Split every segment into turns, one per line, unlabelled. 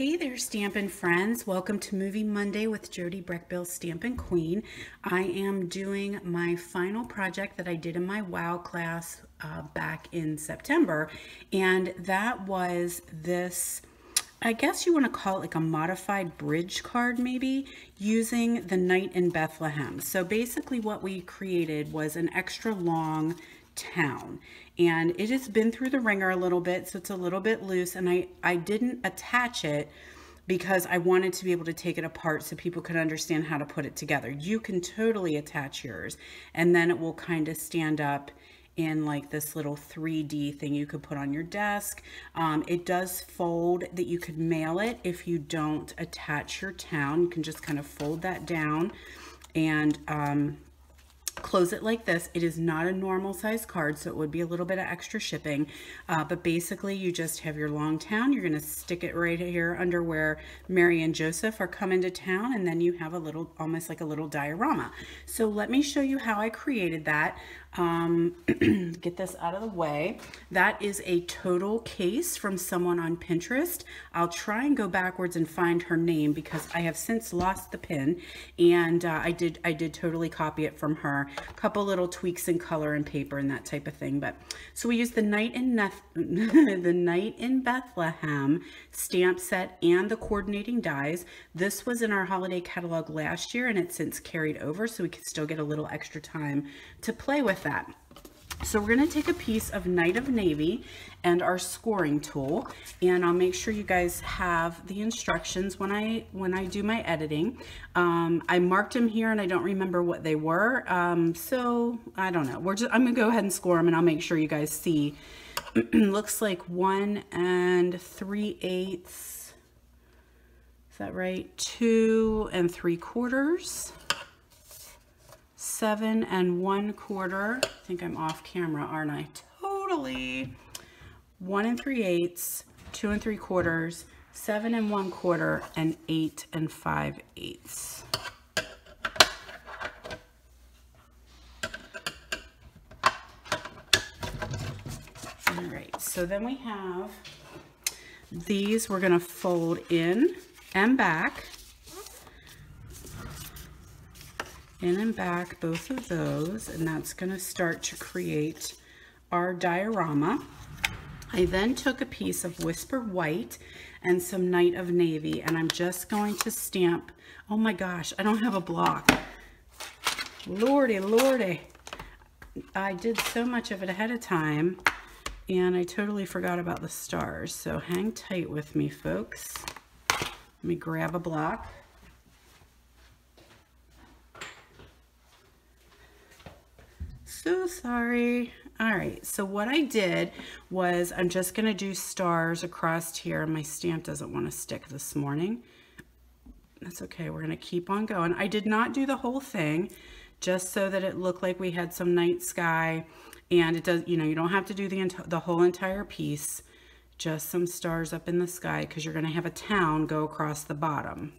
Hey there, Stampin' friends. Welcome to Movie Monday with Jody Breckbill, Stampin' Queen. I am doing my final project that I did in my WOW class back in September, and that was this, I guess you want to call it like a modified bridge card maybe, using the Night in Bethlehem. So basically what we created was an extra long town, and it has been through the ringer a little bit, so it's a little bit loose, and I didn't attach it because I wanted to be able to take it apart so people could understand how to put it together. You can totally attach yours, and then it will kind of stand up in like this little 3D thing you could put on your desk. It does fold that you could mail it if you don't attach your town. You can just kind of fold that down and close it like this. It is not a normal size card, so it would be a little bit of extra shipping, but basically you just have your long town. You're going to stick it right here under where Mary and Joseph are coming to town, and then you have a little, almost like a little diorama. So let me show you how I created that. Get this out of the way. That is a total case from someone on Pinterest. I'll try and go backwards and find her name because I have since lost the pin, and I did totally copy it from her. A couple little tweaks in color and paper and that type of thing. But so we used the Night in Bethlehem stamp set and the coordinating dies. This was in our holiday catalog last year, and it's since carried over, so we can still get a little extra time to play with that. So we're going to take a piece of Night of Navy and our scoring tool, and I'll make sure you guys have the instructions when I do my editing. I marked them here and I don't remember what they were, so I don't know. I'm gonna go ahead and score them, and I'll make sure you guys see. Looks like 1 3/8. Is that right? 2 3/4. 7 1/4. I think I'm off camera, aren't I? Totally. 1 3/8, 2 3/4, 7 1/4, and 8 5/8. All right, so then we have these. We're going to fold in and back. In and back, both of those, and that's going to start to create our diorama. I then took a piece of Whisper White and some Night of Navy, and I'm just going to stamp. Oh my gosh, I don't have a block. Lordy, lordy. I did so much of it ahead of time, and I totally forgot about the stars. So hang tight with me, folks. Let me grab a block. So sorry. All right, so what I did was I'm just going to do stars across here. My stamp doesn't want to stick this morning. That's okay. We're going to keep on going. I did not do the whole thing, just so that it looked like we had some night sky, and it does, you know, you don't have to do the whole entire piece, just some stars up in the sky, because you're going to have a town go across the bottom.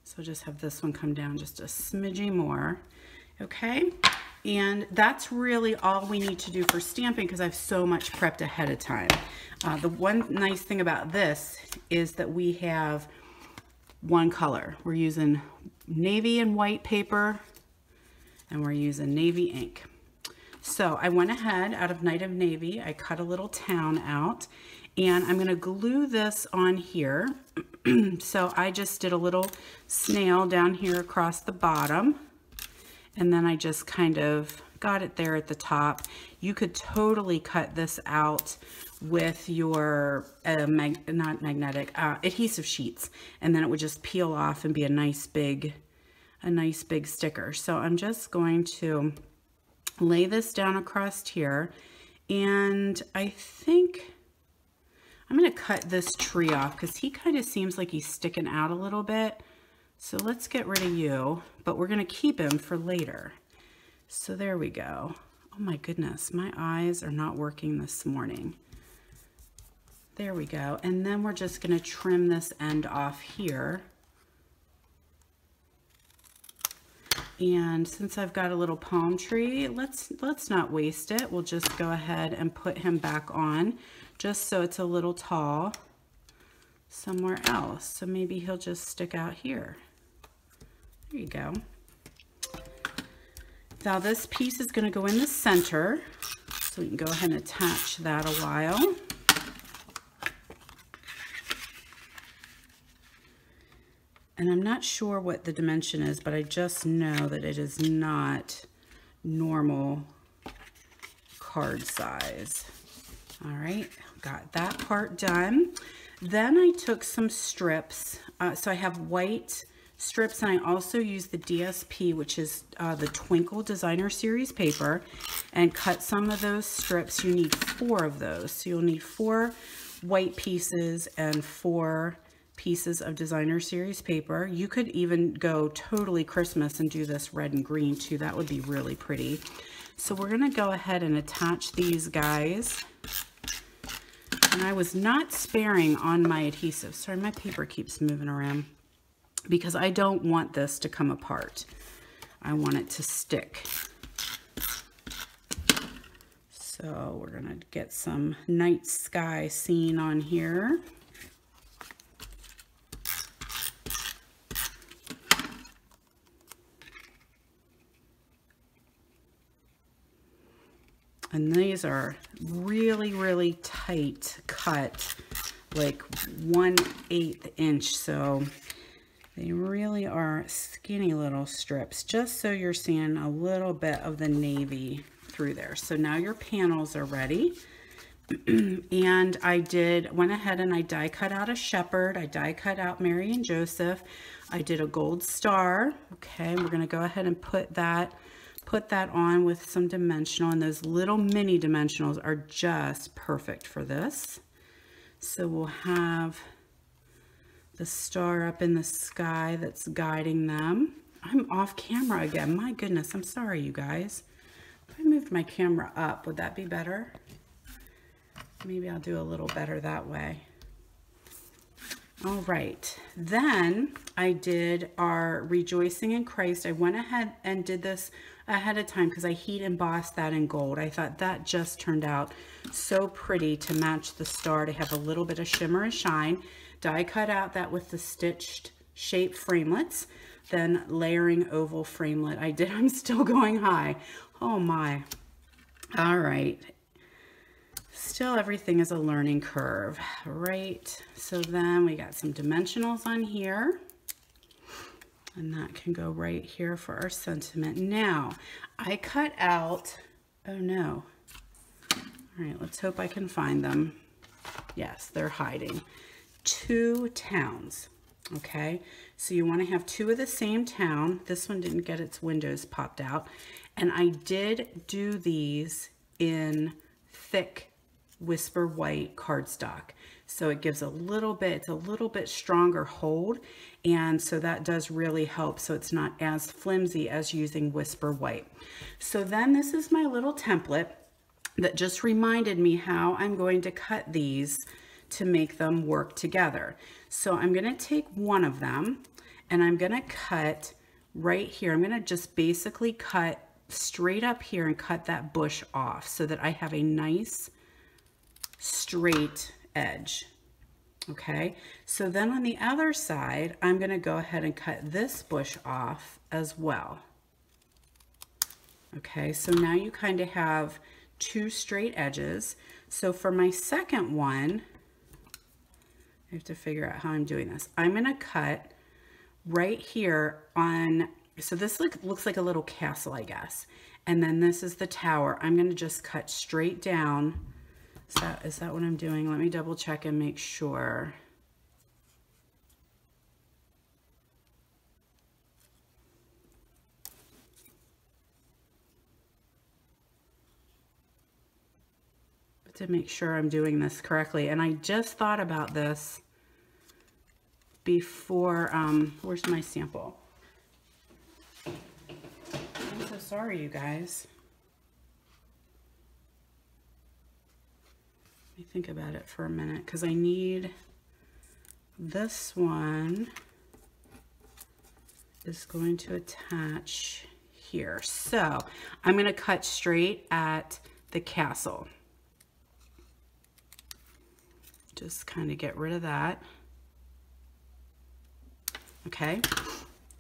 So just have this one come down just a smidgy more. Okay, and that's really all we need to do for stamping because I have so much prepped ahead of time. The one nice thing about this is that we have one color. We're using navy and white paper, and we're using navy ink. So I went ahead, out of Night of Navy, I cut a little town out, and I'm going to glue this on here. So I just did a little snail down here across the bottom. And then I just kind of got it there at the top. You could totally cut this out with your adhesive sheets, and then it would just peel off and be a nice big sticker. So I'm just going to lay this down across here, and I think I'm going to cut this tree off because he kind of seems like he's sticking out a little bit. So let's get rid of you, but we're going to keep him for later. So there we go. Oh my goodness, my eyes are not working this morning. There we go. And then we're just going to trim this end off here. And since I've got a little palm tree, let's not waste it. We'll just go ahead and put him back on just so it's a little tall. somewhere else. So maybe he'll just stick out here. There you go. Now this piece is going to go in the center, so we can go ahead and attach that a while. And I'm not sure what the dimension is, but I just know that it is not normal card size. All right, got that part done. Then I took some strips. So I have white strips, and I also use the DSP, which is the Twinkle Designer Series paper, and cut some of those strips. You need 4 of those. So you'll need 4 white pieces and 4 pieces of Designer Series paper. You could even go totally Christmas and do this red and green too. That would be really pretty. So we're gonna go ahead and attach these guys. And I was not sparing on my adhesive. Sorry, my paper keeps moving around because I don't want this to come apart. I want it to stick. So we're gonna get some night sky scene on here. And these are really, really tight cut, like 1/8 inch. So they really are skinny little strips, just so you're seeing a little bit of the navy through there. So now your panels are ready. And I went ahead and I die cut out a shepherd. I die cut out Mary and Joseph. I did a gold star. Okay, we're gonna go ahead and put that on with some dimensional, and those little mini dimensionals are just perfect for this. So we'll have the star up in the sky that's guiding them. I'm off camera again. My goodness, I'm sorry, you guys. If I moved my camera up, would that be better? Maybe I'll do a little better that way. All right, then I did our Rejoicing in Christ. I went ahead and did this ahead of time because I heat embossed that in gold. I thought that just turned out so pretty to match the star, to have a little bit of shimmer and shine. Die cut out that with the stitched shape framelits, then layering oval framelit. I'm still going high. Oh my. All right. Still, everything is a learning curve, right? So then we got some dimensionals on here, and that can go right here for our sentiment. Now, I cut out, oh no. All right, let's hope I can find them. Yes, they're hiding. 2 towns, okay? So you want to have 2 of the same town. This one didn't get its windows popped out. And I did do these in thick Whisper White cardstock, so it gives it's a little bit stronger hold, and so that does really help, so it's not as flimsy as using Whisper White. So then this is my little template that just reminded me how I'm going to cut these to make them work together. So I'm going to take one of them and I'm going to cut right here. I'm going to just basically cut straight up here and cut that bush off so that I have a nice straight edge. Okay, so then on the other side, I'm going to go ahead and cut this bush off as well. Okay, so now you kind of have 2 straight edges. So for my second one, I have to figure out how I'm doing this. I'm going to cut right here on, so this looks like a little castle, I guess. And then this is the tower. I'm going to just cut straight down. Is that what I'm doing? Let me double check and make sure. To make sure I'm doing this correctly. And I just thought about this before, where's my sample? I'm so sorry, you guys. Let me think about it for a minute, because I need this one is going to attach here. So I'm going to cut straight at the castle. Just kind of get rid of that. Okay,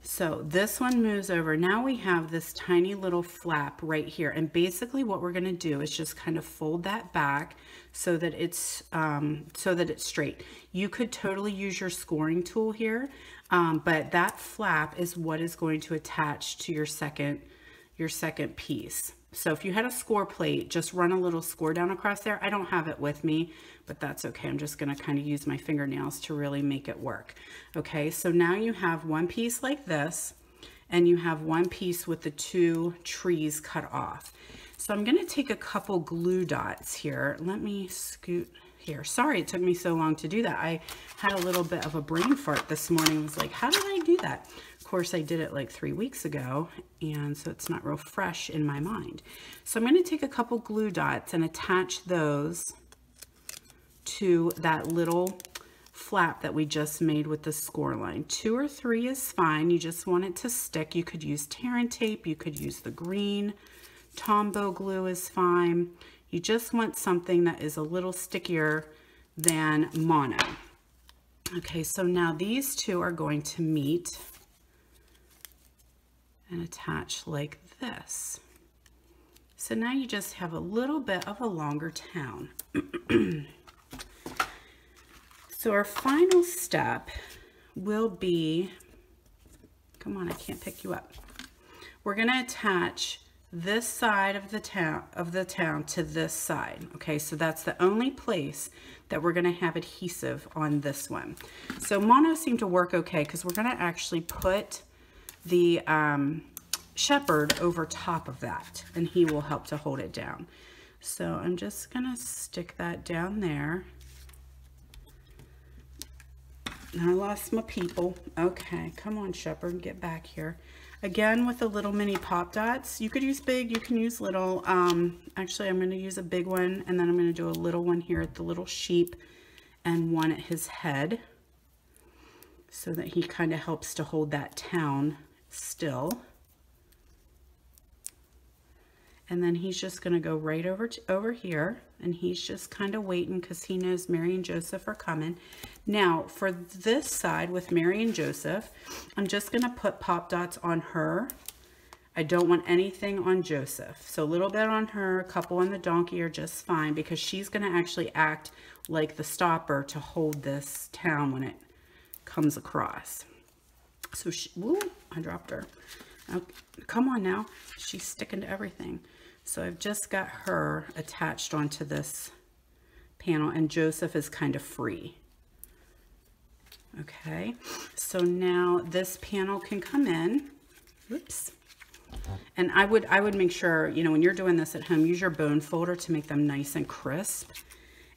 so this one moves over. Now we have this tiny little flap right here, and basically what we're going to do is just kind of fold that back so that it's straight. You could totally use your scoring tool here, but that flap is what is going to attach to your second piece. So if you had a score plate, just run a little score down across there. I don't have it with me, but that's okay. I'm just going to kind of use my fingernails to really make it work. Okay, so now you have one piece like this, and you have one piece with the two trees cut off. So I'm going to take a couple glue dots here. Let me scoot here. Sorry it took me so long to do that. I had a little bit of a brain fart this morning. I was like, how did I do that? Of course, I did it like 3 weeks ago, and so it's not real fresh in my mind. So I'm going to take a couple glue dots and attach those to that little flap that we just made with the score line. 2 or 3 is fine. You just want it to stick. You could use tear and tape. You could use the green. Tombow glue is fine. You just want something that is a little stickier than mono. Okay, so now these two are going to meet and attach like this. So now you just have a little bit of a longer town. So our final step will be, come on, I can't pick you up. We're going to attach this side of the town to this side. Okay, so that's the only place that we're going to have adhesive on this one. So mono seemed to work okay because we're going to actually put the shepherd over top of that, and he will help to hold it down. So I'm just going to stick that down there. I lost my people. Okay, come on, shepherd, get back here. Again, with the little mini pop dots, you could use big, you can use little. Actually, I'm going to use a big one, and then I'm going to do a little one here at the little sheep and one at his head, so that he kind of helps to hold that town still. And then he's just going to go right over here, and he's just kind of waiting because he knows Mary and Joseph are coming. Now, for this side with Mary and Joseph, I'm just going to put pop dots on her. I don't want anything on Joseph. So a little bit on her, a couple on the donkey are just fine because she's going to actually act like the stopper to hold this town when it comes across. So woo, I dropped her. Okay, come on now. She's sticking to everything. So I've just got her attached onto this panel, and Joseph is kind of free. Okay, so now this panel can come in. Oops. And I would make sure, you know, when you're doing this at home, use your bone folder to make them nice and crisp.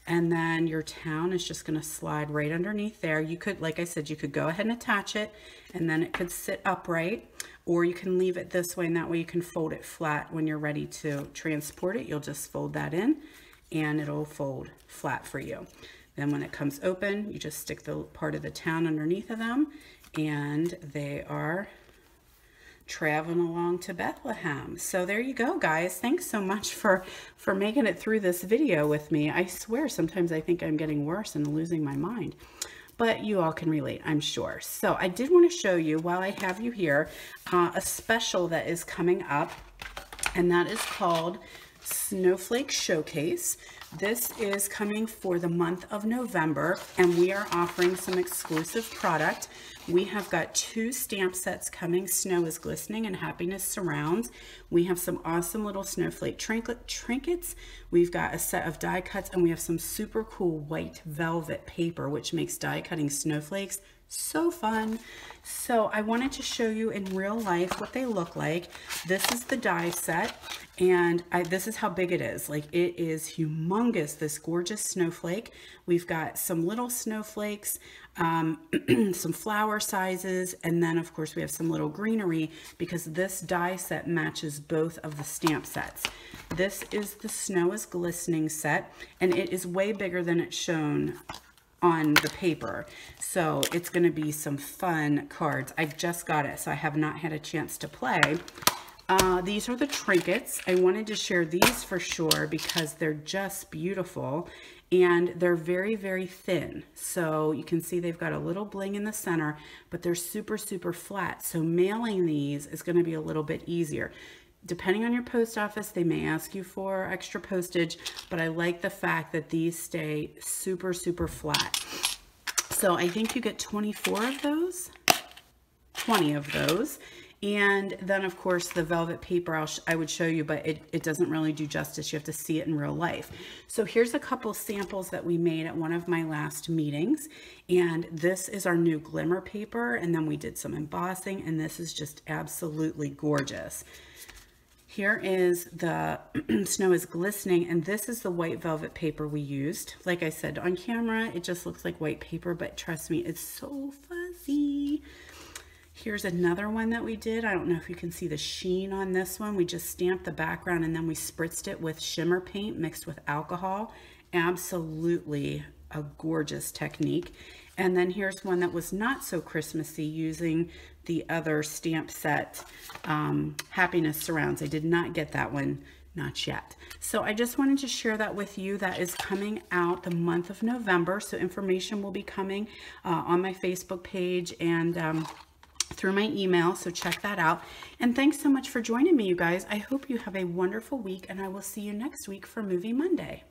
And then your town is just going to slide right underneath there. You could, like I said, you could go ahead and attach it, and then it could sit upright, or you can leave it this way, and that way you can fold it flat when you're ready to transport it. You'll just fold that in, and it'll fold flat for you. Then when it comes open, you just stick the part of the town underneath of them, and they are traveling along to Bethlehem. So there you go, guys. Thanks so much for making it through this video with me. I swear sometimes I think I'm getting worse and losing my mind, but you all can relate, I'm sure. So I did want to show you, while I have you here, a special that is coming up, and that is called Snowflake Showcase. This is coming for the month of November, and we are offering some exclusive product. We have got 2 stamp sets coming. Snow is glistening and happiness surrounds. We have some awesome little snowflake trinkets. We've got a set of die cuts, and we have some super cool white velvet paper, which makes die cutting snowflakes so fun. So I wanted to show you in real life what they look like. This is the die set, and this is how big it is. Like, it is humongous, this gorgeous snowflake. We've got some little snowflakes, some flower sizes, and then of course we have some little greenery, because this die set matches both of the stamp sets. This is the Snow is Glistening set, and it is way bigger than it's shown on the paper, so it's going to be some fun cards. I just got it, so I have not had a chance to play, These are the trinkets. I wanted to share these for sure because they're just beautiful and they're very, very thin. So you can see they've got a little bling in the center, but they're super, super flat. So mailing these is going to be a little bit easier. Depending on your post office, they may ask you for extra postage, but I like the fact that these stay super, super flat. So I think you get 24 of those, 20 of those. And then of course the velvet paper I would show you, but it doesn't really do justice. You have to see it in real life. So here's a couple samples that we made at one of my last meetings. And this is our new glimmer paper. And then we did some embossing, and this is just absolutely gorgeous. Here is the snow is glistening, and this is the white velvet paper we used. Like I said, on camera, it just looks like white paper, but trust me, it's so fuzzy. Here's another one that we did. I don't know if you can see the sheen on this one. We just stamped the background and then we spritzed it with shimmer paint mixed with alcohol. Absolutely a gorgeous technique. And then here's one that was not so Christmassy using the other stamp set, Happiness Surrounds. I did not get that one, not yet. So I just wanted to share that with you. That is coming out the month of November. So information will be coming on my Facebook page and through my email, so check that out. And thanks so much for joining me, you guys. I hope you have a wonderful week, and I will see you next week for Movie Monday.